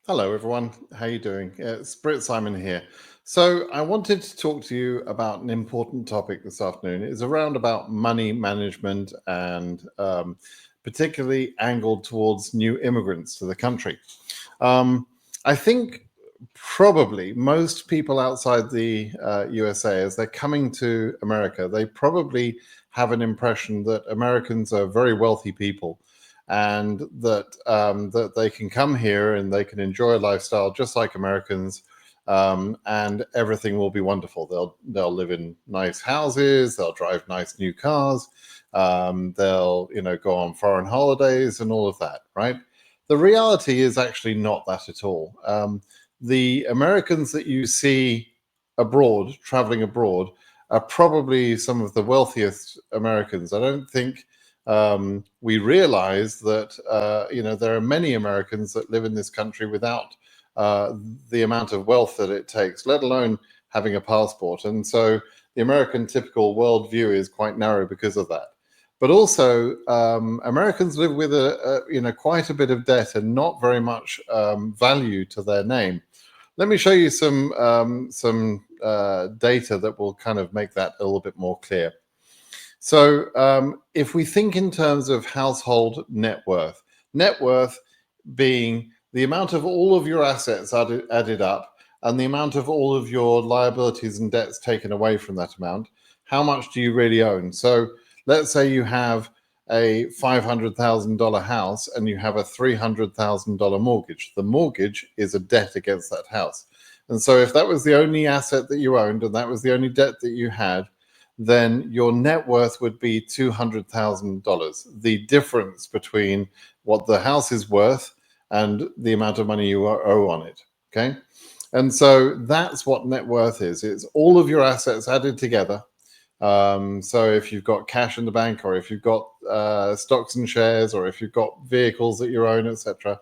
Hello, everyone. How you doing? It's BritSimon here. So I wanted to talk to you about an important topic this afternoon. It's around about money management and particularly angled towards new immigrants to the country. Um, I think probably most people outside the USA, as they're coming to America, they probably have an impression that Americans are very wealthy people and that they can come here and they can enjoy a lifestyle just like Americans, and everything will be wonderful. They'll live in nice houses, they'll drive nice new cars, they'll go on foreign holidays and all of that, right? The reality is actually not that at all. The Americans that you see abroad, traveling abroad, are probably some of the wealthiest Americans. I don't think we realize that there are many Americans that live in this country without the amount of wealth that it takes, let alone having a passport. And so the American typical worldview is quite narrow because of that. But also, Americans live with quite a bit of debt and not very much value to their name. Let me show you some data that will kind of make that a little bit more clear. So if we think in terms of household net worth being the amount of all of your assets added up and the amount of all of your liabilities and debts taken away from that amount, how much do you really own? So let's say you have a $500,000 house and you have a $300,000 mortgage. The mortgage is a debt against that house. And so if that was the only asset that you owned and that was the only debt that you had, then your net worth would be $200,000. The difference between what the house is worth and the amount of money you owe on it. Okay. And so that's what net worth is. It's all of your assets added together. So if you've got cash in the bank, or if you've got stocks and shares, or if you've got vehicles that you own, etc.,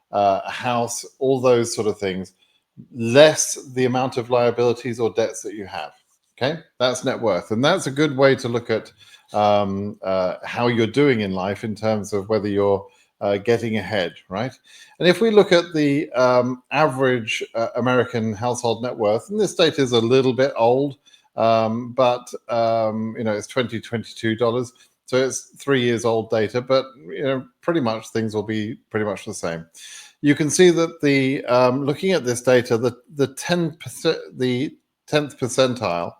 a house, all those sort of things, less the amount of liabilities or debts that you have. Okay, that's net worth, and that's a good way to look at how you're doing in life in terms of whether you're getting ahead, right? And if we look at the average American household net worth, and this data is a little bit old, but it's $2022, so it's 3 years old data, but pretty much things will be pretty much the same. You can see that the looking at this data, the 10%, the 10th percentile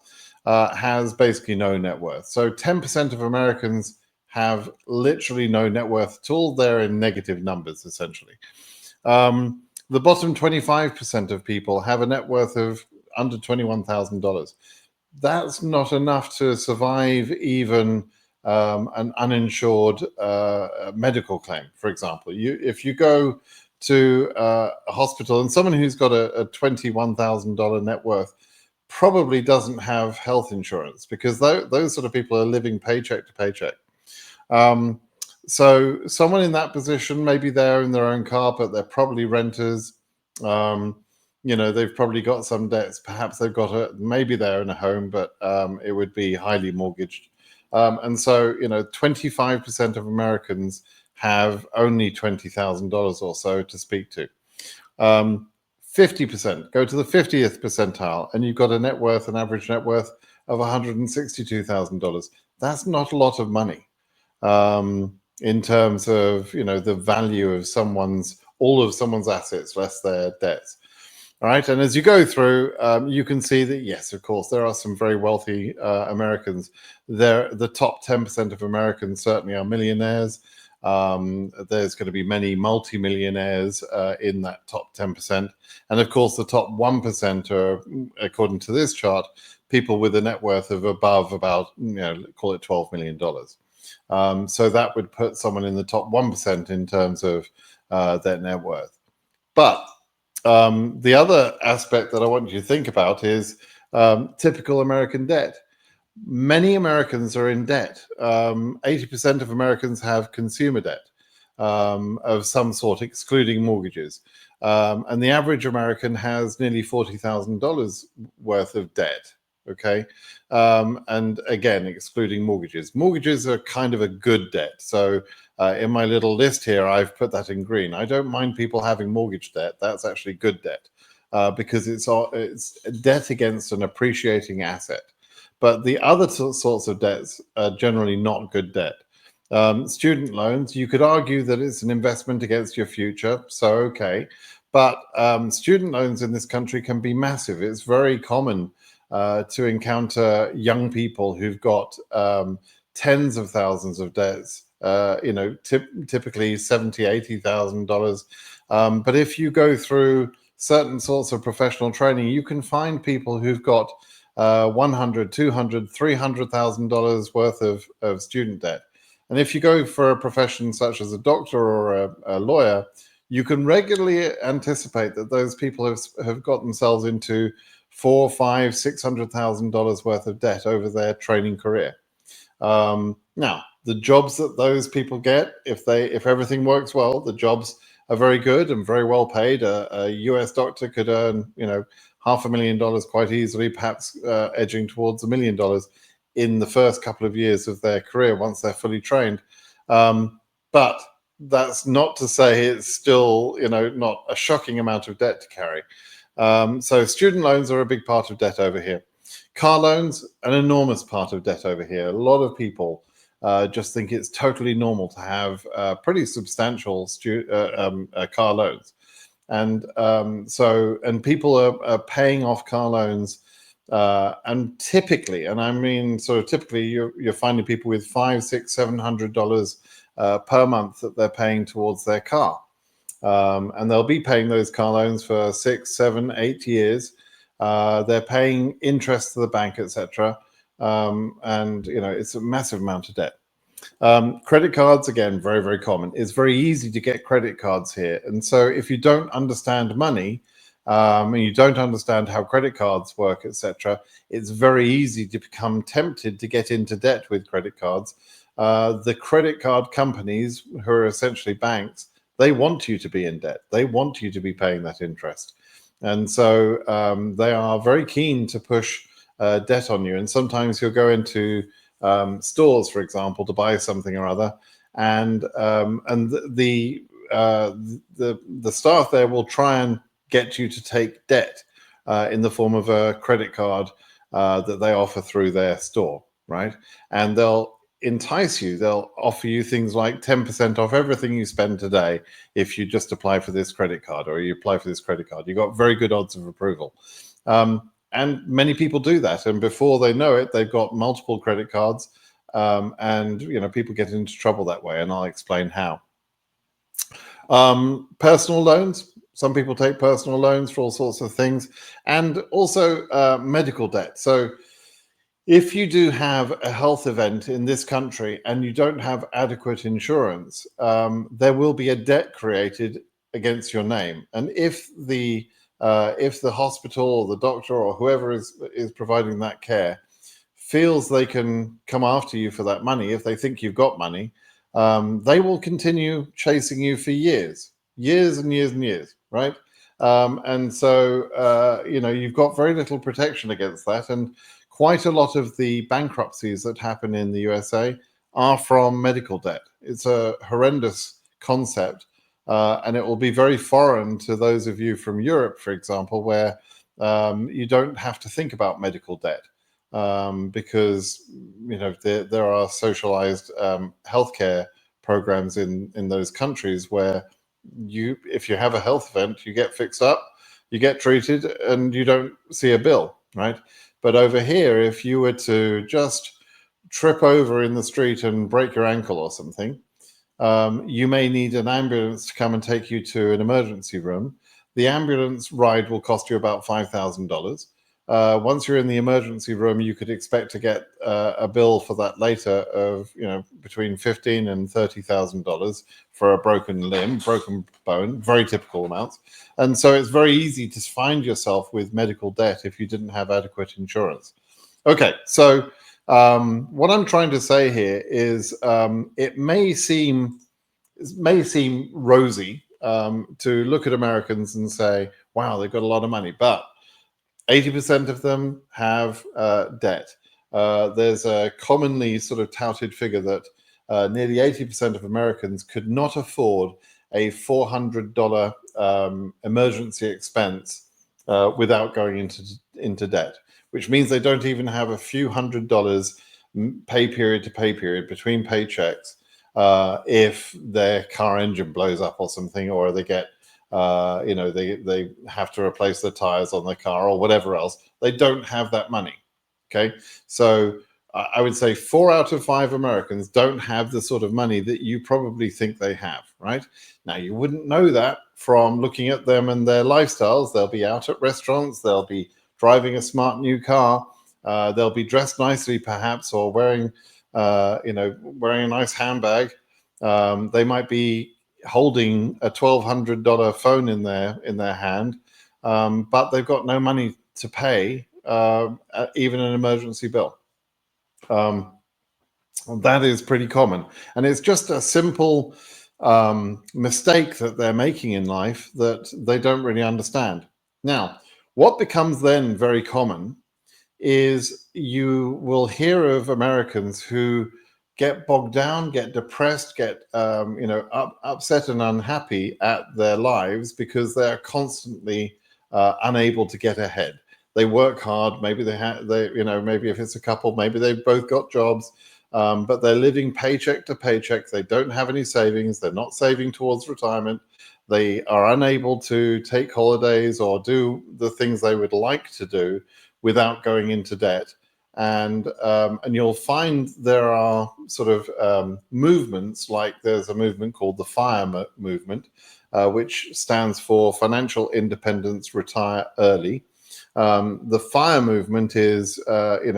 has basically no net worth. So 10% of Americans have literally no net worth at all. They're in negative numbers, essentially. The bottom 25% of people have a net worth of under $21,000. That's not enough to survive even an uninsured medical claim, for example. If you go to a hospital and someone who's got a $21,000 net worth probably doesn't have health insurance, because those sort of people are living paycheck to paycheck. So someone in that position, maybe they're in their own car, but they're probably renters. They've probably got some debts. Perhaps they've got maybe they're in a home, but it would be highly mortgaged. And so, 25% of Americans have only $20,000 or so to speak to. 50%, go to the 50th percentile, and you've got an average net worth of $162,000. That's not a lot of money in terms of, the value of all of someone's assets less their debts. All right. And as you go through, you can see that, yes, of course, there are some very wealthy Americans. The top 10% of Americans certainly are millionaires. There's going to be many multimillionaires in that top 10%. And of course, the top 1% are, according to this chart, people with a net worth of above about, call it $12 million. So that would put someone in the top 1% in terms of their net worth. But the other aspect that I want you to think about is typical American debt. Many Americans are in debt. 80% of Americans have consumer debt of some sort, excluding mortgages. And the average American has nearly $40,000 worth of debt. Okay. And again, excluding mortgages. Mortgages are kind of a good debt. So In my little list here, I've put that in green. I don't mind people having mortgage debt. That's actually good debt because it's debt against an appreciating asset. But the other sorts of debts are generally not good debt. Student loans, you could argue that it's an investment against your future, so okay. But student loans in this country can be massive. It's very common to encounter young people who've got tens of thousands of debts, typically $70,000, $80,000. But if you go through certain sorts of professional training, you can find people who've got $100,000, $200,000, $300,000 worth of student debt. And if you go for a profession such as a doctor or a lawyer, you can regularly anticipate that those people have got themselves into $400,000, $500,000, $600,000 worth of debt over their training career. Now, the jobs that those people get, if everything works well, the jobs are very good and very well paid. A US doctor could earn, $500,000 quite easily, perhaps edging towards $1 million in the first couple of years of their career once they're fully trained. But that's not to say it's still, not a shocking amount of debt to carry. So student loans are a big part of debt over here. Car loans, an enormous part of debt over here. A lot of people just think it's totally normal to have pretty substantial car loans. And people are paying off car loans. And typically, and I mean sort of typically, you're finding people with $500, $600, $700 per month that they're paying towards their car. And they'll be paying those car loans for 6, 7, 8 years. They're paying interest to the bank, etc. And it's a massive amount of debt. Credit cards, again, very, very common. It's very easy to get credit cards here. And so if you don't understand money, and you don't understand how credit cards work, etc., it's very easy to become tempted to get into debt with credit cards. The credit card companies, who are essentially banks, they want you to be in debt. They want you to be paying that interest. And so they are very keen to push debt on you. And sometimes you'll go into stores, for example, to buy something or other, and the staff there will try and get you to take debt in the form of a credit card that they offer through their store, right? And they'll entice you. They'll offer you things like 10% off everything you spend today if you just apply for this credit card, or you apply for this credit card. You've got very good odds of approval. And many people do that, and before they know it, they've got multiple credit cards, and people get into trouble that way, and I'll explain how. Personal loans. Some people take personal loans for all sorts of things, and also medical debt. So if you do have a health event in this country and you don't have adequate insurance, there will be a debt created against your name. And if the hospital or the doctor or whoever is providing that care feels they can come after you for that money, if they think you've got money, they will continue chasing you for years and years and years, right? And so, you've got very little protection against that. And quite a lot of the bankruptcies that happen in the USA are from medical debt. It's a horrendous concept. And it will be very foreign to those of you from Europe, for example, where you don't have to think about medical debt because there are socialized healthcare programs in those countries where if you have a health event, you get fixed up, you get treated, and you don't see a bill, right? But over here, if you were to just trip over in the street and break your ankle or something, you may need an ambulance to come and take you to an emergency room. The ambulance ride will cost you about $5,000. Once you're in the emergency room, you could expect to get a bill for that later of between $15,000 and $30,000 for a broken limb, broken bone, very typical amounts. And so it's very easy to find yourself with medical debt if you didn't have adequate insurance. Okay, so what I'm trying to say here is it may seem rosy to look at Americans and say, wow, they've got a lot of money, but 80% of them have debt. There's a commonly sort of touted figure that nearly 80% of Americans could not afford a $400 emergency expense without going into debt, which means they don't even have a few $100 pay period to pay period between paychecks if their car engine blows up or something, or they get they have to replace the tires on their car or whatever else. They don't have that money. Okay, so I would say 4 out of 5 Americans don't have the sort of money that you probably think they have, right? Now, you wouldn't know that from looking at them and their lifestyles. They'll be out at restaurants, they'll be driving a smart new car, they'll be dressed nicely perhaps, or wearing a nice handbag. They might be holding a $1,200 phone in their hand, but they've got no money to pay even an emergency bill. That is pretty common, and it's just a simple mistake that they're making in life that they don't really understand. Now, what becomes then very common is you will hear of Americans who get bogged down, get depressed, get upset and unhappy at their lives because they're constantly unable to get ahead. They work hard. Maybe maybe if it's a couple, maybe they've both got jobs, but they're living paycheck to paycheck. They don't have any savings. They're not saving towards retirement. They are unable to take holidays or do the things they would like to do without going into debt. And you'll find there are sort of movements, like there's a movement called the FIRE movement, which stands for Financial Independence, Retire Early. The FIRE movement is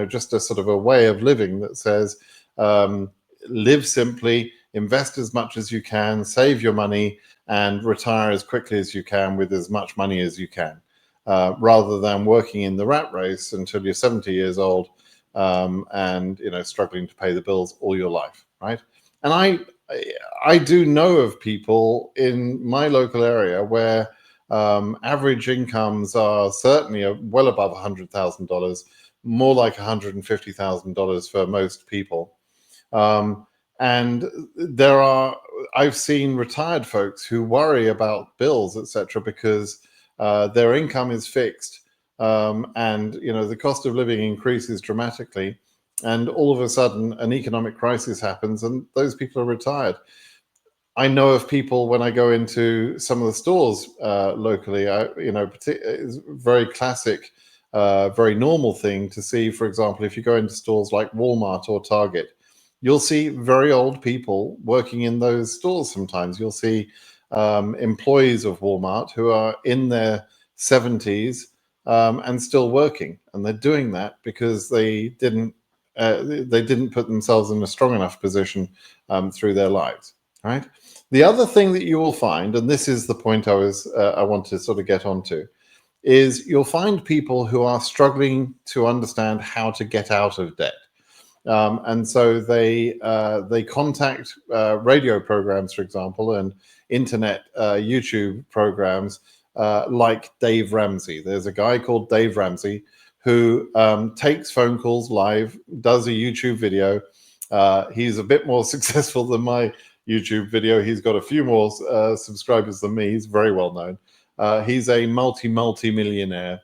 just a sort of a way of living that says live simply, invest as much as you can, save your money, and retire as quickly as you can with as much money as you can, rather than working in the rat race until you're 70 years old and struggling to pay the bills all your life, right? And I do know of people in my local area where average incomes are certainly well above $100,000, more like $150,000 for most people. And I've seen retired folks who worry about bills, etc., because their income is fixed, and the cost of living increases dramatically, and all of a sudden an economic crisis happens, and those people are retired. I know of people when I go into some of the stores locally. It's very classic, very normal thing to see. For example, if you go into stores like Walmart or Target, you'll see very old people working in those stores. Sometimes you'll see employees of Walmart who are in their 70s and still working, and they're doing that because they didn't put themselves in a strong enough position through their lives. Right. The other thing that you will find, and this is the point I want to sort of get onto, is you'll find people who are struggling to understand how to get out of debt. And so they contact radio programs, for example, and internet YouTube programs like Dave Ramsey. There's a guy called Dave Ramsey who takes phone calls live, does a YouTube video. He's a bit more successful than my YouTube video. He's got a few more subscribers than me. He's very well known. He's a multi-millionaire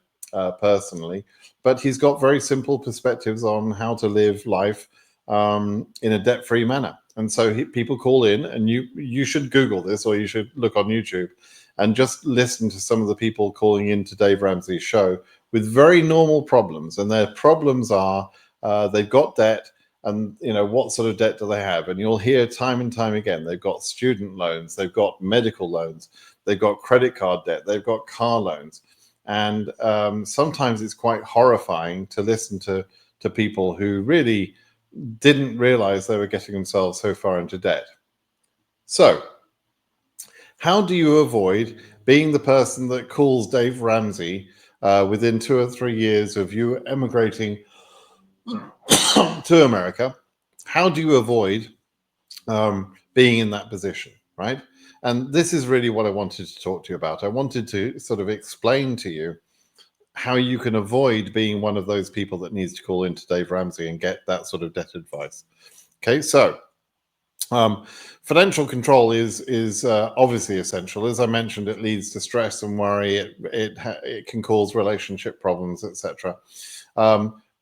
personally, but he's got very simple perspectives on how to live life in a debt-free manner. And so people call in, and you should Google this, or you should look on YouTube and just listen to some of the people calling into Dave Ramsey's show with very normal problems. And their problems are they've got debt, and what sort of debt do they have? And you'll hear time and time again, they've got student loans, they've got medical loans, they've got credit card debt, they've got car loans. And sometimes it's quite horrifying to listen to people who really didn't realize they were getting themselves so far into debt. So how do you avoid being the person that calls Dave Ramsey within 2 or 3 years of you emigrating to America? How do you avoid being in that position, right? And this is really what I wanted to talk to you about. I wanted to sort of explain to you how you can avoid being one of those people that needs to call into Dave Ramsey and get that sort of debt advice. Okay, so Um, Financial control is obviously essential. As I mentioned, it leads to stress and worry. It can cause relationship problems, etc.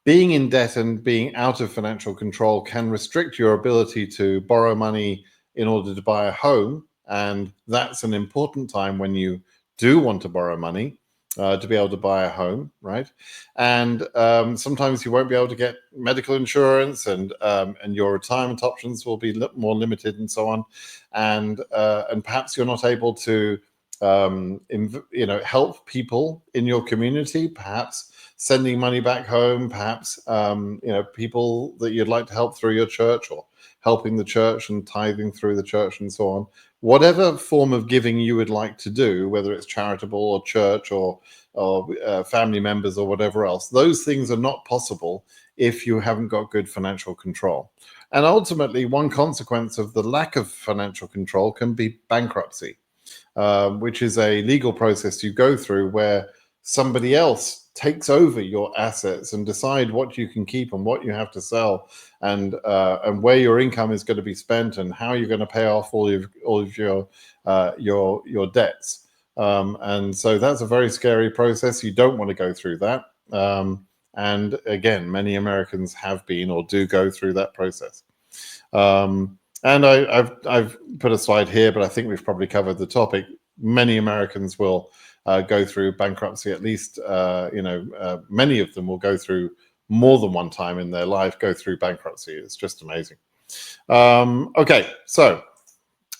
Being in debt and being out of financial control can restrict your ability to borrow money in order to buy a home, and that's an important time when you do want to borrow money to be able to buy a home, right? And sometimes you won't be able to get medical insurance, and your retirement options will be more limited, and so on. And perhaps you're not able to help people in your community, perhaps sending money back home, perhaps people that you'd like to help through your church, or helping the church and tithing through the church, and so on. Whatever form of giving you would like to do, whether it's charitable or church or family members or whatever else, those things are not possible if you haven't got good financial control. And ultimately, one consequence of the lack of financial control can be bankruptcy, which is a legal process you go through where somebody else takes over your assets and decide what you can keep and what you have to sell, and where your income is going to be spent, and how you're going to pay off all of your debts. And so that's a very scary process. You don't want to go through that. And again, many Americans have been or do go through that process. And I've put a slide here, but I think we've probably covered the topic. Many Americans will go through bankruptcy. At least, many of them will go through more than one time in their life, go through bankruptcy. It's just amazing. Okay, so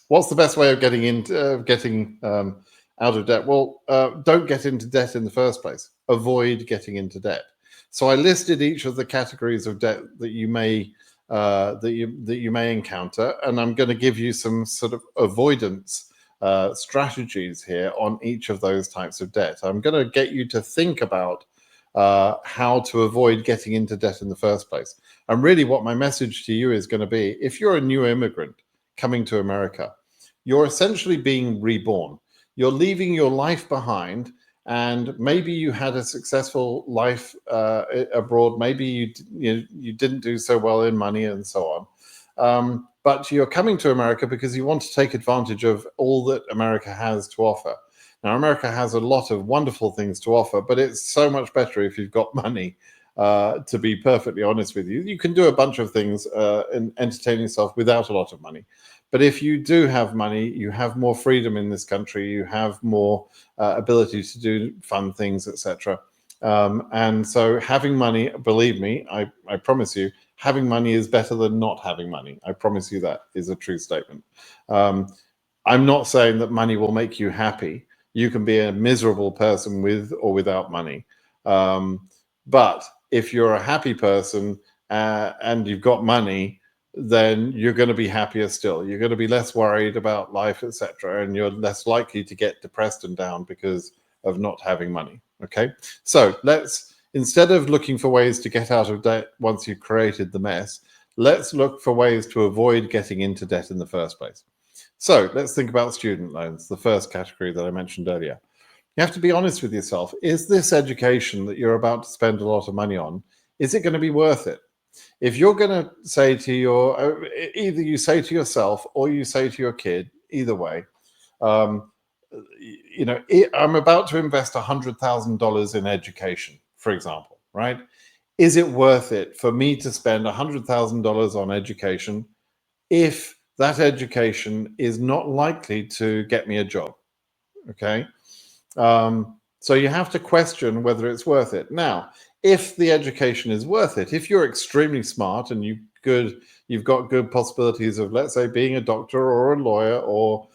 what's the best way of getting out of debt? Well, don't get into debt in the first place. Avoid getting into debt. So I listed each of the categories of debt that you may encounter, and I'm going to give you some sort of avoidance strategies here on each of those types of debt. I'm going to get you to think about how to avoid getting into debt in the first place. And really what my message to you is going to be, if you're a new immigrant coming to America, you're essentially being reborn. You're leaving your life behind, and maybe you had a successful life abroad. Maybe you didn't do so well in money and so on. But you're coming to America because you want to take advantage of all that America has to offer. Now, America has a lot of wonderful things to offer, but it's so much better if you've got money. To be perfectly honest with you, you can do a bunch of things and entertain yourself without a lot of money. But if you do have money, you have more freedom in this country. You have more ability to do fun things, etc. And so having money, believe me, I promise you, having money is better than not having money. I promise you that is a true statement. I'm not saying that money will make you happy. You can be a miserable person with or without money. But if you're a happy person and you've got money, then you're going to be happier still. You're going to be less worried about life, etc. And you're less likely to get depressed and down because of not having money. Okay, so instead of looking for ways to get out of debt once you've created the mess, let's look for ways to avoid getting into debt in the first place. So let's think about student loans, the first category that I mentioned earlier. You have to be honest with yourself. Is this education that you're about to spend a lot of money on, is it going to be worth it? If you're going to say to either you say to yourself or you say to your kid, either way, I'm about to invest $100,000 in education, for example, right? Is it worth it for me to spend $100,000 on education if that education is not likely to get me a job? Okay. So you have to question whether it's worth it. Now, if the education is worth it, if you're extremely smart and you've got good possibilities of, let's say, being a doctor or a lawyer or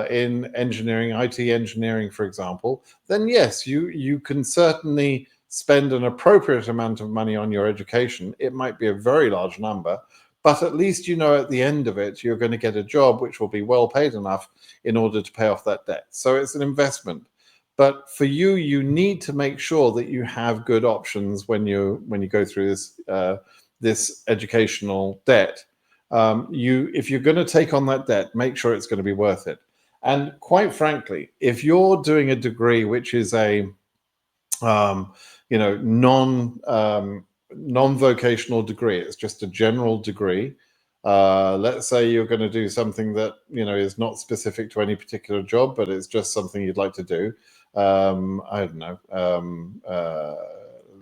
in engineering, IT engineering, for example, then yes, you can certainly spend an appropriate amount of money on your education. It might be a very large number, but at least you know at the end of it, you're going to get a job which will be well paid enough in order to pay off that debt. So it's an investment. But for you, you need to make sure that you have good options when you go through this educational debt. If you're going to take on that debt, make sure it's going to be worth it. And quite frankly, if you're doing a degree which is a non-vocational degree, it's just a general degree, Let's say you're going to do something that is not specific to any particular job, but it's just something you'd like to do. I don't know.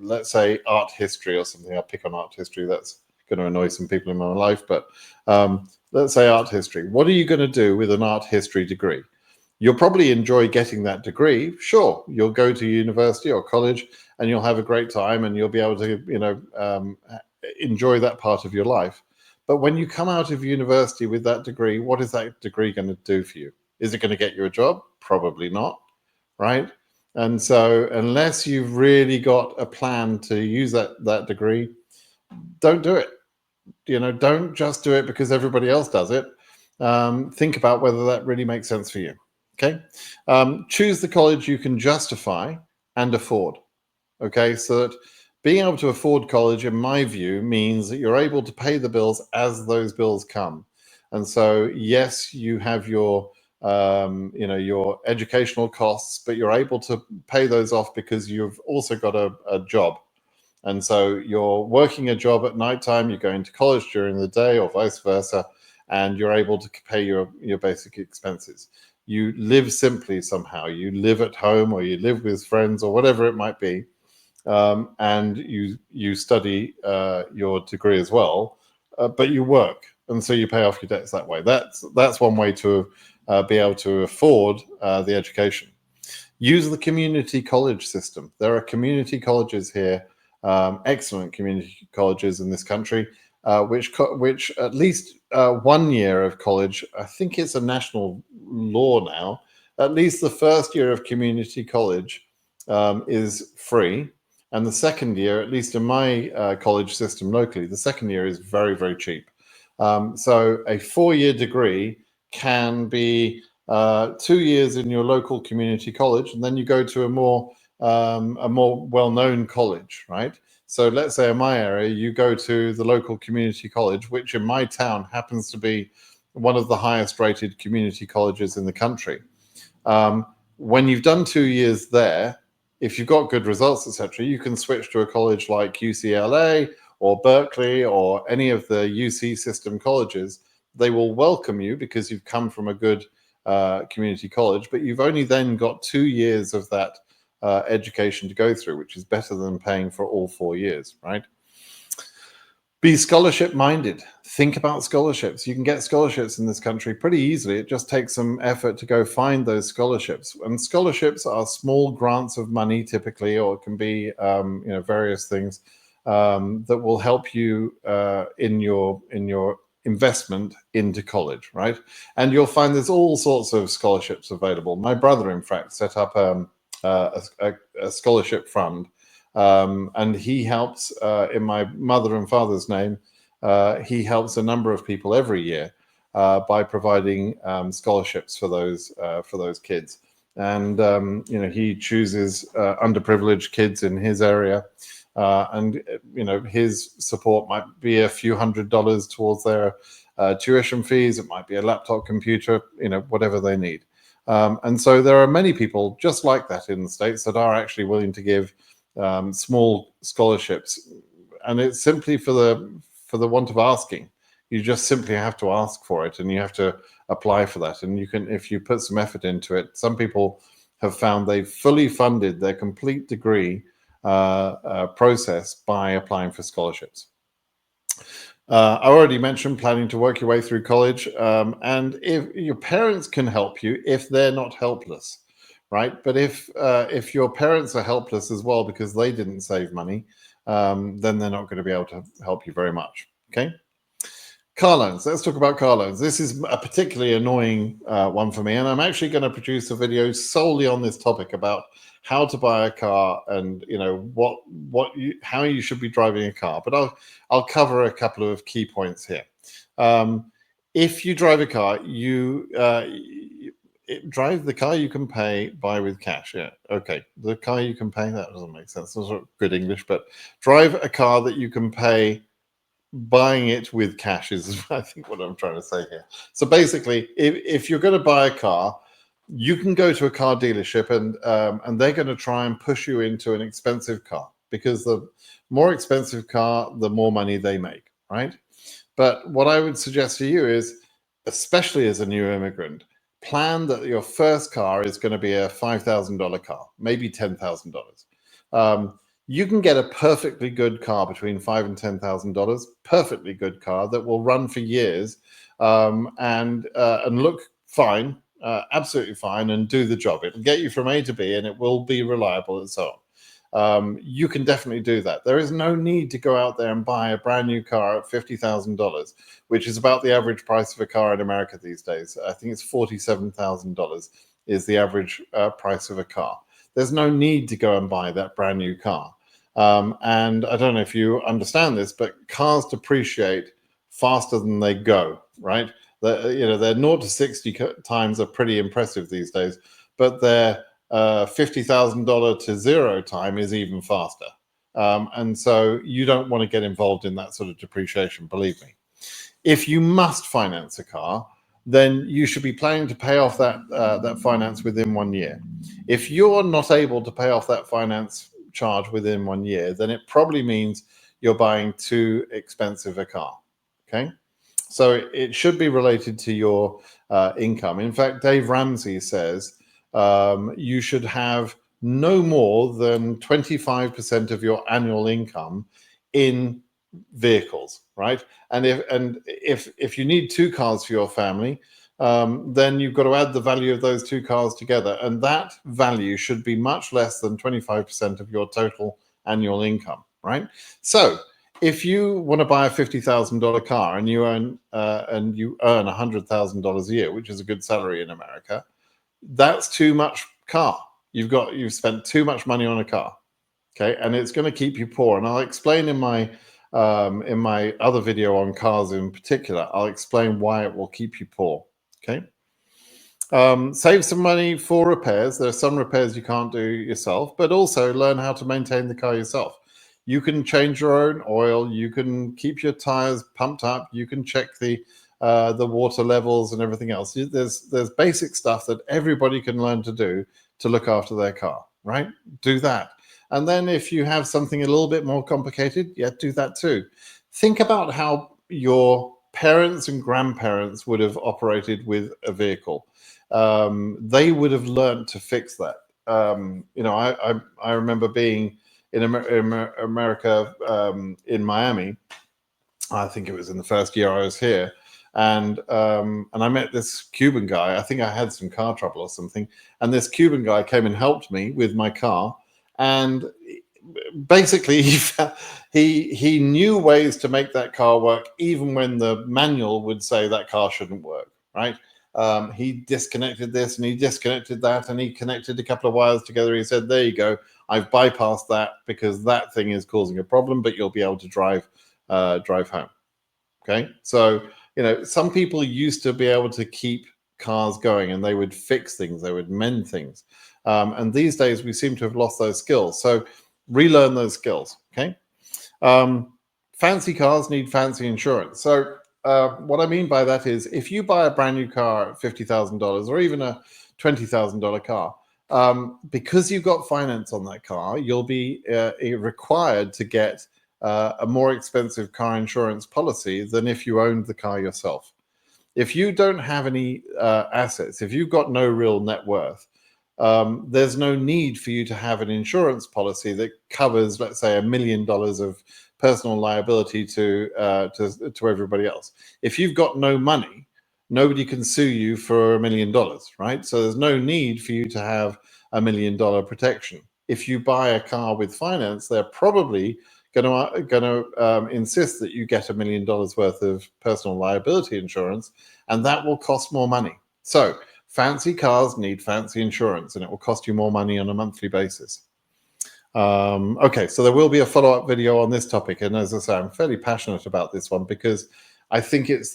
Let's say art history or something. I'll pick on art history. That's going to annoy some people in my life, but let's say art history. What are you going to do with an art history degree? You'll probably enjoy getting that degree. Sure, you'll go to university or college and you'll have a great time and you'll be able to, enjoy that part of your life. But when you come out of university with that degree, what is that degree going to do for you? Is it going to get you a job? Probably not, right? And so unless you've really got a plan to use that degree, don't do it. Don't just do it because everybody else does it. Think about whether that really makes sense for you. Okay. Choose the college you can justify and afford. Okay. So that being able to afford college, in my view, means that you're able to pay the bills as those bills come. And so, yes, you have your educational costs, but you're able to pay those off because you've also got a job. And so you're working a job at nighttime, you're going to college during the day, or vice versa, and you're able to pay your basic expenses. You live simply somehow. You live at home, or you live with friends, or whatever it might be, and you study your degree as well, but you work, and so you pay off your debts that way. That's one way to be able to afford the education. Use the community college system. There are community colleges here. Excellent community colleges in this country, which at least 1 year of college, I think it's a national law now, at least the first year of community college is free. And the second year, at least in my college system locally, the second year is very, very cheap. So a 4-year degree can be 2 years in your local community college, and then you go to a more well-known college, right? So let's say in my area, you go to the local community college, which in my town happens to be one of the highest rated community colleges in the country. When you've done 2 years there, if you've got good results, etc., you can switch to a college like UCLA or Berkeley or any of the UC system colleges. They will welcome you because you've come from a good community college, but you've only then got 2 years of that education to go through, which is better than paying for all 4 years, right? Be scholarship minded. Think about scholarships. You can get scholarships in this country pretty easily. It just takes some effort to go find those scholarships. And scholarships are small grants of money typically, or it can be various things that will help you in your investment into college, right? And you'll find there's all sorts of scholarships available. My brother, in fact, set up a scholarship fund, and he helps in my mother and father's name. He helps a number of people every year by providing scholarships for those kids. And he chooses underprivileged kids in his area, and his support might be a few $100s towards their tuition fees. It might be a laptop, computer, whatever they need. And so there are many people just like that in the States that are actually willing to give small scholarships, and it's simply for the want of asking. You just simply have to ask for it, and you have to apply for that. And you can, if you put some effort into it. Some people have found they've fully funded their complete degree process by applying for scholarships. I already mentioned planning to work your way through college, and if your parents can help you if they're not helpless, right? But if your parents are helpless as well because they didn't save money, then they're not going to be able to help you very much. Okay. Car loans. Let's talk about car loans. This is a particularly annoying one for me, and I'm actually going to produce a video solely on this topic about how to buy a car and how you should be driving a car. But I'll cover a couple of key points here. If you drive a car, you drive the car you can buy with cash. Yeah, okay. The car you can pay, that doesn't make sense. That's not good English, but drive a car that you can pay. Buying it with cash is, I think, what I'm trying to say here. So basically, if you're going to buy a car, you can go to a car dealership and they're going to try and push you into an expensive car, because the more expensive car, the more money they make, right? But what I would suggest to you is, especially as a new immigrant, plan that your first car is going to be a $5,000 car, maybe $10,000. You can get a perfectly good car between $5,000 and $10,000, perfectly good car that will run for years, and look fine, absolutely fine, and do the job. It'll get you from A to B, and it will be reliable and so on. You can definitely do that. There is no need to go out there and buy a brand new car at $50,000, which is about the average price of a car in America these days. I think it's $47,000 is the average price of a car. There's no need to go and buy that brand new car. And I don't know if you understand this, but cars depreciate faster than they go, right? Their 0 to 60 times are pretty impressive these days, but their $50,000 to zero time is even faster. And so you don't want to get involved in that sort of depreciation, believe me. If you must finance a car, then you should be planning to pay off that finance within 1 year. If you're not able to pay off that finance charge within 1 year, then it probably means you're buying too expensive a car. Okay, so it should be related to your income. In fact, Dave Ramsey says you should have no more than 25% of your annual income in vehicles, right? And if you need two cars for your family, then you've got to add the value of those two cars together, and that value should be much less than 25% of your total annual income, right? So if you want to buy a $50,000 car and you earn $100,000 a year, which is a good salary in America, that's too much car. You've spent too much money on a car, okay, and it's going to keep you poor. And I'll explain in my other video on cars in particular. I'll explain why it will keep you poor. Okay, save some money for repairs. There are some repairs you can't do yourself, but also learn how to maintain the car yourself. You can change your own oil. You can keep your tires pumped up. You can check the water levels and everything else. There's basic stuff that everybody can learn to do to look after their car, right? Do that. And then if you have something a little bit more complicated, yeah, do that too. Think about how your parents and grandparents would have operated with a vehicle. They would have learned to fix that. I remember being in America, in Miami. I think it was in the first year I was here. And I met this Cuban guy. I think I had some car trouble or something. And this Cuban guy came and helped me with my car. And basically, he knew ways to make that car work, even when the manual would say that car shouldn't work, right? He disconnected this and he disconnected that, and he connected a couple of wires together. He said, there you go. I've bypassed that because that thing is causing a problem, but you'll be able to drive home. Okay, so some people used to be able to keep cars going, and they would fix things, they would mend things, and these days we seem to have lost those skills. So relearn those skills. Okay, fancy cars need fancy insurance. So what I mean by that is, if you buy a brand new car at $50,000 or even a $20,000 car, because you've got finance on that car, you'll be required to get a more expensive car insurance policy than if you owned the car yourself. If you don't have any assets, if you've got no real net worth, there's no need for you to have an insurance policy that covers, let's say, $1 million of personal liability to everybody else. If you've got no money, nobody can sue you for $1 million, right? So there's no need for you to have $1 million protection. If you buy a car with finance, they're probably going to insist that you get $1 million worth of personal liability insurance, and that will cost more money. So fancy cars need fancy insurance, and it will cost you more money on a monthly basis. Okay, so there will be a follow-up video on this topic, and as I say, I'm fairly passionate about this one because I think it's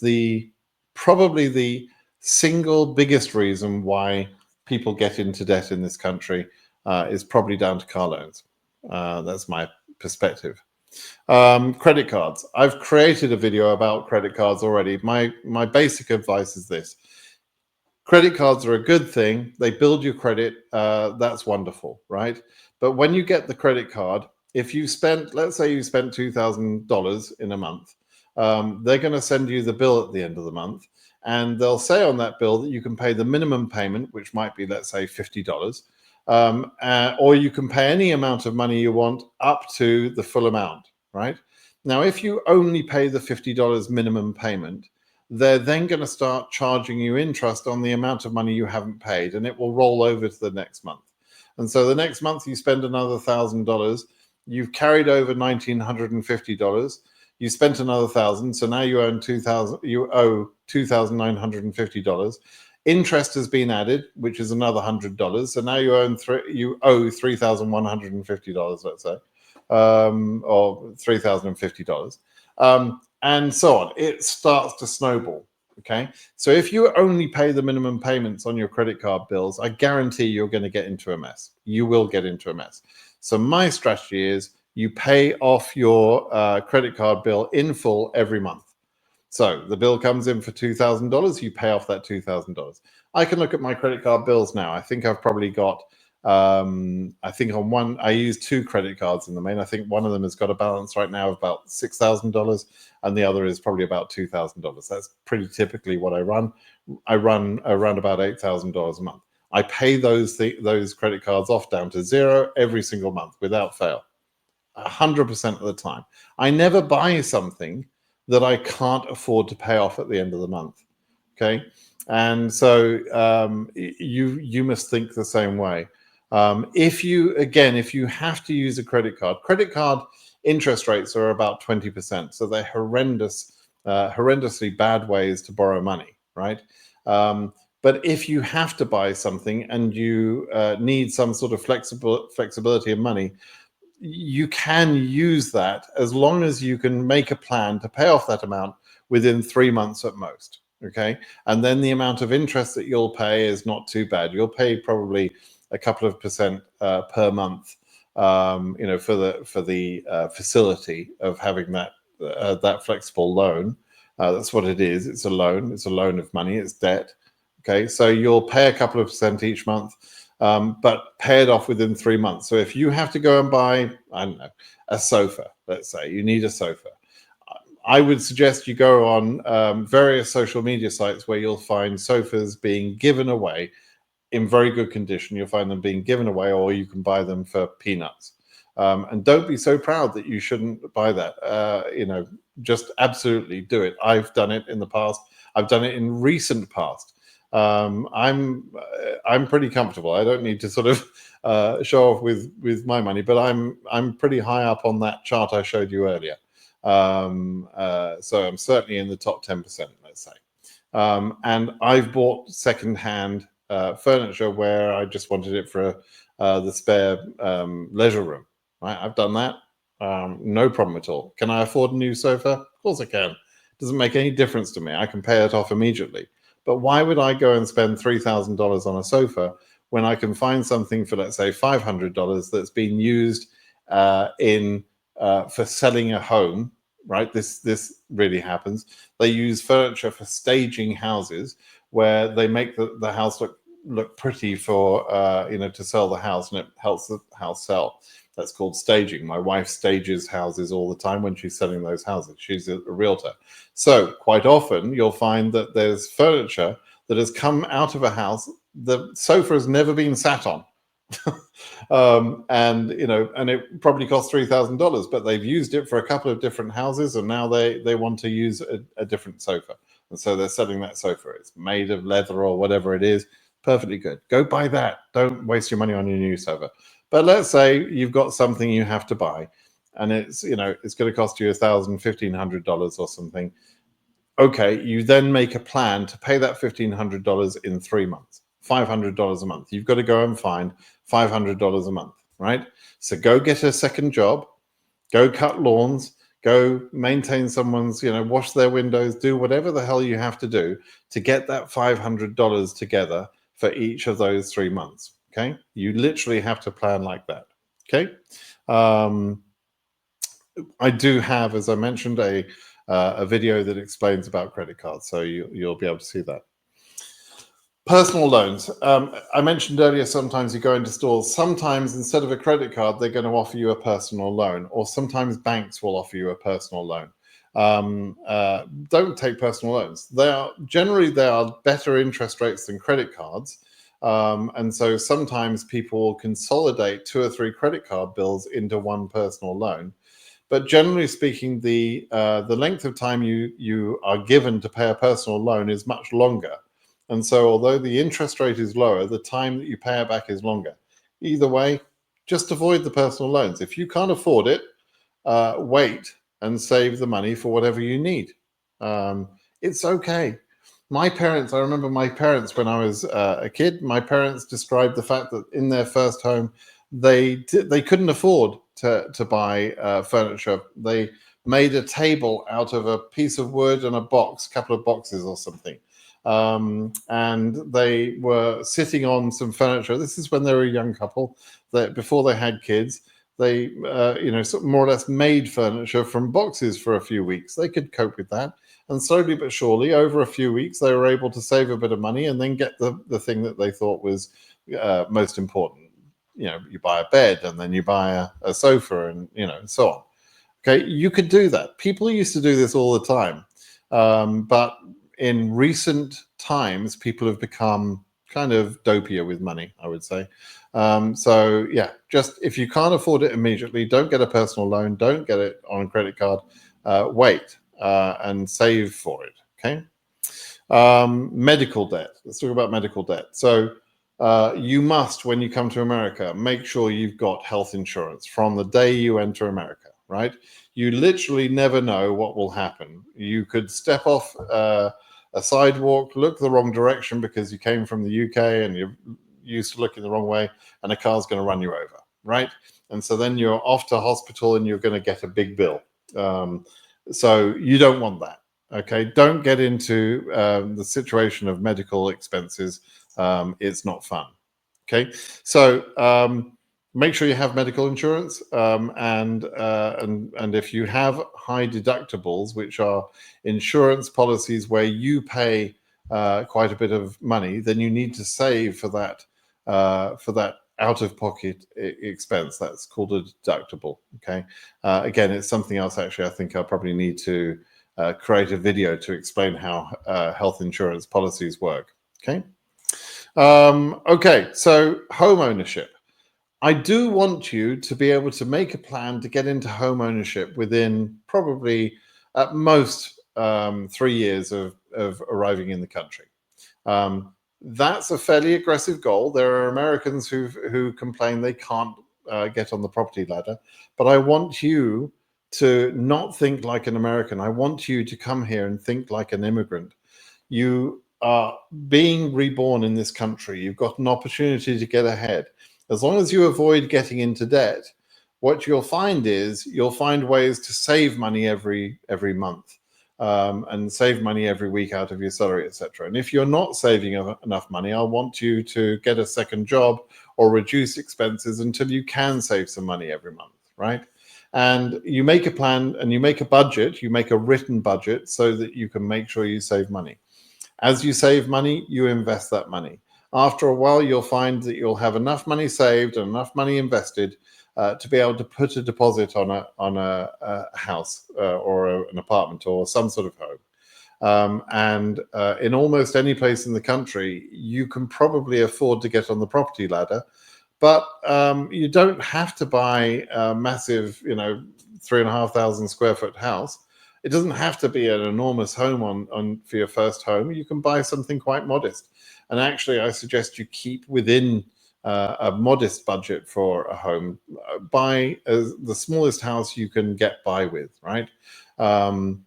probably the single biggest reason why people get into debt in this country is probably down to car loans. That's my perspective. Credit cards. I've created a video about credit cards already. My basic advice is this: credit cards are a good thing. They build your credit. That's wonderful, right? But when you get the credit card, if you spent, let's say you spent $2,000 in a month, they're going to send you the bill at the end of the month, and they'll say on that bill that you can pay the minimum payment, which might be, let's say, $50, or you can pay any amount of money you want up to the full amount, right? Now, if you only pay the $50 minimum payment, they're then going to start charging you interest on the amount of money you haven't paid, and it will roll over to the next month. And so the next month you spend another $1,000, you've carried over $1,950, you spent another $1,000, so now you owe $2,950. Interest has been added, which is another $100. So now you owe $3,150, let's say, or $3,050, and so on. It starts to snowball. Okay, so if you only pay the minimum payments on your credit card bills, I guarantee you're going to get into a mess. You will get into a mess. So my strategy is you pay off your credit card bill in full every month. So the bill comes in for $2,000, you pay off that $2,000. I can look at my credit card bills now. I think I've probably got, I think on one, I use two credit cards in the main. I think one of them has got a balance right now of about $6,000, and the other is probably about $2,000. That's pretty typically what I run. I run around about $8,000 a month. I pay those credit cards off down to zero every single month without fail, 100% of the time. I never buy something that I can't afford to pay off at the end of the month. Okay, and so you must think the same way. If you have to use a credit card interest rates are about 20%, so they're horrendously bad ways to borrow money, right? But if you have to buy something and you need some sort of flexibility of money, you can use that as long as you can make a plan to pay off that amount within 3 months at most. Okay, and then the amount of interest that you'll pay is not too bad. You'll pay probably a couple of percent per month, for the facility of having that flexible loan. That's what it is. It's a loan. It's a loan of money. It's debt. Okay, so you'll pay a couple of percent each month, but pay it off within 3 months. So if you have to go and buy, I don't know, a sofa, let's say you need a sofa, I would suggest you go on various social media sites where you'll find sofas being given away in very good condition. You'll find them being given away, or you can buy them for peanuts. And don't be so proud that you shouldn't buy that. Just absolutely do it. I've done it in the past. I've done it in recent past. I'm pretty comfortable. I don't need to sort of show off with my money, but I'm pretty high up on that chart I showed you earlier. So I'm certainly in the top 10%, let's say. And I've bought secondhand furniture where I just wanted it for the spare leisure room. Right? I've done that. No problem at all. Can I afford a new sofa? Of course I can. Doesn't make any difference to me. I can pay it off immediately. But why would I go and spend $3,000 on a sofa when I can find something for, let's say, $500 that's been used for selling a home? Right, this really happens. They use furniture for staging houses, where they make the house look pretty for to sell the house, and it helps the house sell. That's called staging. My wife stages houses all the time when she's selling those houses. She's a realtor. So quite often you'll find that there's furniture that has come out of a house. The sofa has never been sat on. And it probably cost $3,000, but they've used it for a couple of different houses, and now they want to use a different sofa, and so they're selling that sofa. It's made of leather or whatever it is. Perfectly good. Go buy that. Don't waste your money on your new sofa. But let's say you've got something you have to buy, and it's going to cost you $1,000, $1,500 or something. Okay, you then make a plan to pay that $1,500 in 3 months. $500 a month. You've got to go and find $500 a month, right? So go get a second job, go cut lawns, go maintain someone's, wash their windows, do whatever the hell you have to do to get that $500 together for each of those 3 months. Okay, you literally have to plan like that. Okay, I do have, as I mentioned, a video that explains about credit cards, so you'll be able to see that. Personal loans. I mentioned earlier, sometimes you go into stores, sometimes instead of a credit card, they're going to offer you a personal loan, or sometimes banks will offer you a personal loan. don't take personal loans. They are generally better interest rates than credit cards. And so sometimes people consolidate 2 or 3 credit card bills into one personal loan. But generally speaking, the length of time you are given to pay a personal loan is much longer. And so although the interest rate is lower, the time that you pay it back is longer. Either way, just avoid the personal loans. If you can't afford it, wait and save the money for whatever you need. It's okay. I remember my parents when I was a kid, my parents described the fact that in their first home, they couldn't afford to buy furniture. They made a table out of a piece of wood and a couple of boxes or something. And they were sitting on some furniture. This is when they were a young couple, that before they had kids. They, sort of more or less made furniture from boxes for a few weeks. They could cope with that. And slowly but surely, over a few weeks, they were able to save a bit of money and then get the thing that they thought was most important. You buy a bed and then you buy a sofa and, so on. Okay, you could do that. People used to do this all the time. But in recent times, people have become kind of dopier with money, I would say. So yeah, just if you can't afford it immediately, don't get a personal loan, don't get it on a credit card, wait and save for it, okay? Medical debt. Let's talk about medical debt. So you must, when you come to America, make sure you've got health insurance from the day you enter America, right? You literally never know what will happen. You could step off a sidewalk, look the wrong direction because you came from the UK and you're used to looking the wrong way, and a car's going to run you over, right? And so then you're off to hospital and you're going to get a big bill. So you don't want that, okay? Don't get into the situation of medical expenses. It's not fun, okay? So make sure you have medical insurance, and if you have high deductibles, which are insurance policies where you pay quite a bit of money, then you need to save for that out-of-pocket expense. That's called a deductible. Okay. Again, it's something else. Actually, I think I'll probably need to create a video to explain how health insurance policies work. Okay. Okay. So home ownership. I do want you to be able to make a plan to get into home ownership within probably at most 3 years of arriving in the country. That's a fairly aggressive goal. There are Americans who complain they can't get on the property ladder, but I want you to not think like an American. I want you to come here and think like an immigrant. You are being reborn in this country. You've got an opportunity to get ahead. As long as you avoid getting into debt, what you'll find is you'll find ways to save money every month. And save money every week out of your salary, etc. And if you're not saving enough money, I want you to get a second job or reduce expenses until you can save some money every month, right? And you make a plan and you make a budget, you make a written budget so that you can make sure you save money. As you save money, you invest that money. After a while, you'll find that you'll have enough money saved and enough money invested to be able to put a deposit on a house or an apartment or some sort of home. And in almost any place in the country, you can probably afford to get on the property ladder, but you don't have to buy a massive, 3,500 square foot house. It doesn't have to be an enormous home for your first home. You can buy something quite modest. And actually, I suggest you keep within a modest budget for a home. Buy the smallest house you can get by with, right? I'm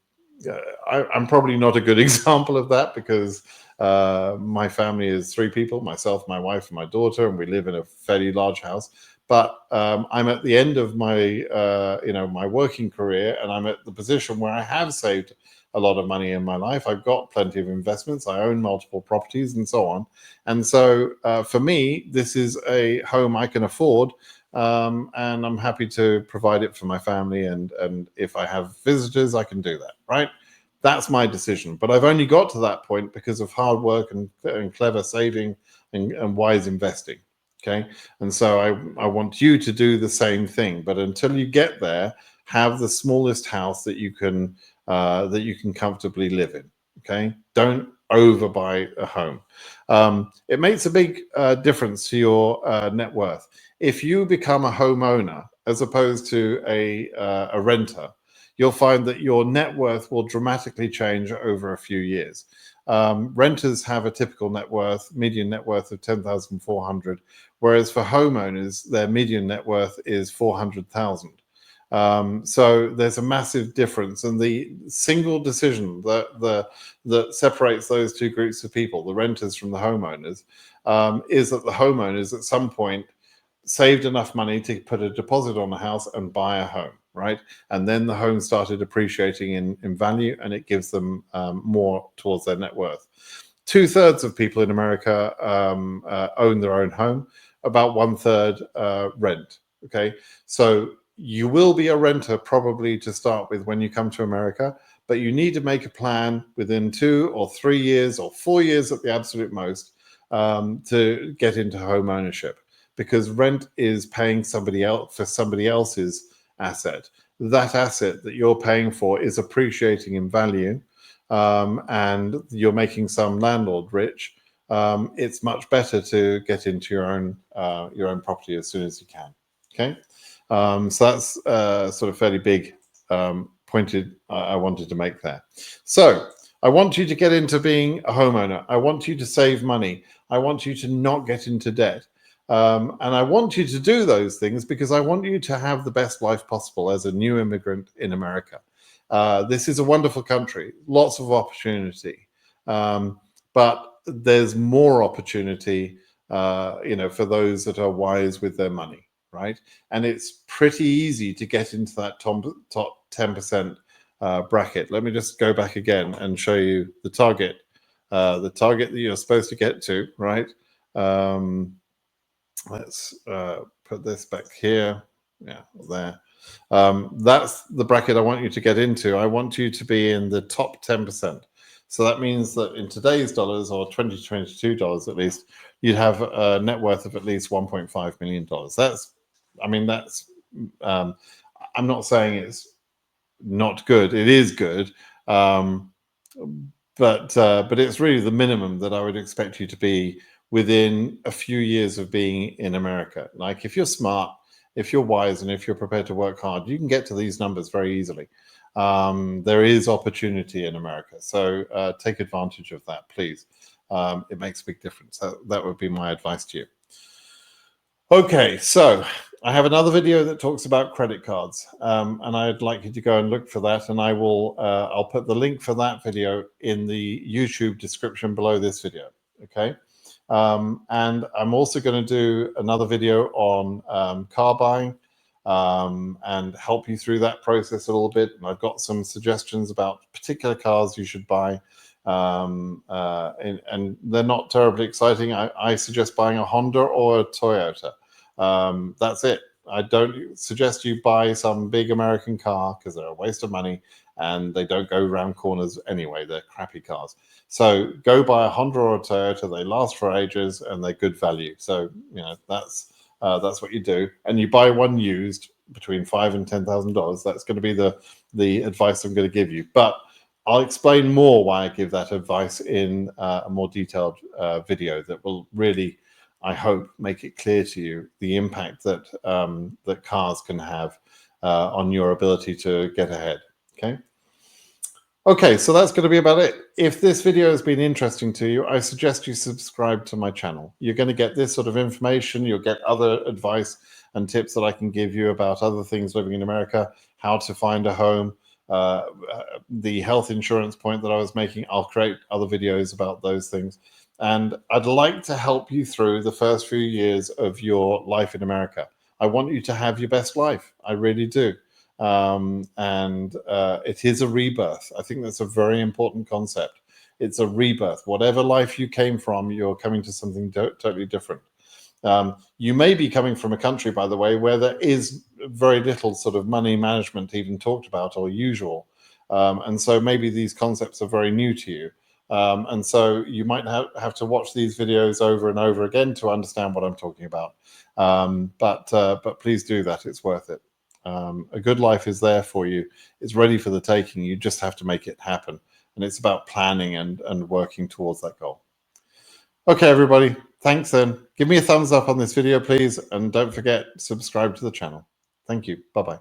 probably not a good example of that because my family is 3 people, myself, my wife, and my daughter, and we live in a fairly large house. But I'm at the end of my, my working career, and I'm at the position where I have saved a lot of money in my life. I've got plenty of investments. I own multiple properties and so on. And so for me, this is a home I can afford, and I'm happy to provide it for my family. And if I have visitors, I can do that, right? That's my decision. But I've only got to that point because of hard work and clever saving and wise investing. Okay. And so I want you to do the same thing. But until you get there, have the smallest house that you can that you can comfortably live in. Okay, don't overbuy a home. It makes a big difference to your net worth. If you become a homeowner as opposed to a renter, you'll find that your net worth will dramatically change over a few years. Renters have a typical net worth, median net worth of 10,400, whereas for homeowners, their median net worth is 400,000. So there's a massive difference, and the single decision that separates those two groups of people, the renters from the homeowners, is that the homeowners at some point saved enough money to put a deposit on a house and buy a home, right? And then the home started appreciating in value, and it gives them more towards their net worth. 2/3 of people in America own their own home, about 1/3 rent. Okay, so you will be a renter probably to start with when you come to America, but you need to make a plan within 2 or 3 years or 4 years at the absolute most to get into home ownership, because rent is paying somebody else for somebody else's asset. That asset that you're paying for is appreciating in value, and you're making some landlord rich. It's much better to get into your own property as soon as you can. Okay. So that's sort of fairly big pointed I wanted to make there. So I want you to get into being a homeowner. I want you to save money. I want you to not get into debt. And I want you to do those things because I want you to have the best life possible as a new immigrant in America. This is a wonderful country, lots of opportunity, but there's more opportunity, for those that are wise with their money. Right, and it's pretty easy to get into that top 10% bracket. Let me just go back again and show you the target that you're supposed to get to. Right, let's put this back here. Yeah, there. That's the bracket I want you to get into. I want you to be in the top 10%. So that means that in today's dollars, or 2022 dollars at least, you'd have a net worth of at least $1.5 million. I'm not saying it's not good. It is good, but it's really the minimum that I would expect you to be within a few years of being in America. Like, if you're smart, if you're wise, and if you're prepared to work hard, you can get to these numbers very easily. There is opportunity in America, so take advantage of that, please. It makes a big difference. That would be my advice to you. Okay, so I have another video that talks about credit cards, and I'd like you to go and look for that, and I'll put the link for that video in the YouTube description below this video. Okay, and I'm also going to do another video on car buying, and help you through that process a little bit. And I've got some suggestions about particular cars you should buy, and they're not terribly exciting. I suggest buying a Honda or a Toyota. That's it. I don't suggest you buy some big American car because they're a waste of money and they don't go around corners anyway. They're crappy cars. So go buy a Honda or a Toyota. They last for ages and they're good value. So that's what you do. And you buy one used between $5,000 and $10,000. That's going to be the advice I'm going to give you. But I'll explain more why I give that advice in a more detailed video that will really, I hope, make it clear to you the impact that that cars can have on your ability to get ahead. Okay, so that's going to be about it. If this video has been interesting to you, I suggest you subscribe to my channel. You're going to get this sort of information. You'll get other advice and tips that I can give you about other things living in America, how to find a home, the health insurance point that I was making. I'll create other videos about those things. And I'd like to help you through the first few years of your life in America. I want you to have your best life. I really do. It is a rebirth. I think that's a very important concept. It's a rebirth. Whatever life you came from, you're coming to something totally different. You may be coming from a country, by the way, where there is very little sort of money management even talked about or usual. And so maybe these concepts are very new to you. And so you might have to watch these videos over and over again to understand what I'm talking about. But please do that. It's worth it. A good life is there for you. It's ready for the taking. You just have to make it happen. And it's about planning and working towards that goal. Okay, everybody. Thanks then. Give me a thumbs up on this video, please. And don't forget, subscribe to the channel. Thank you. Bye-bye.